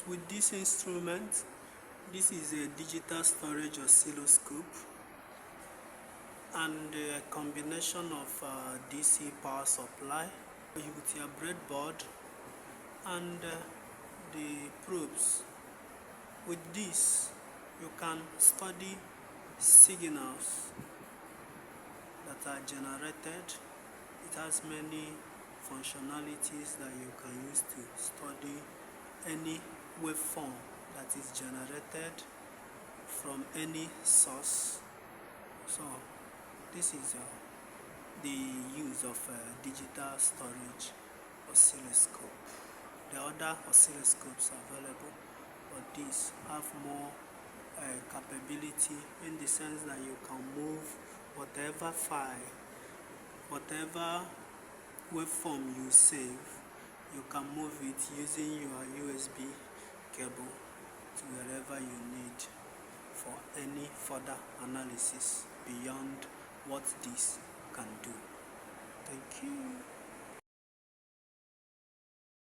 with this instrument. This is a digital storage oscilloscope and a combination of DC power supply with your breadboard and the probes. With this you can study signals that are generated. It has many functionalities that you can use to study any waveform that is generated from any source. So this is the use of digital storage oscilloscope. The other oscilloscopes are available, but these have more capability in the sense that you can move whatever file, whatever waveform you save, you can move it using your USB cable to wherever you need for any further analysis beyond what this can do. Thank you.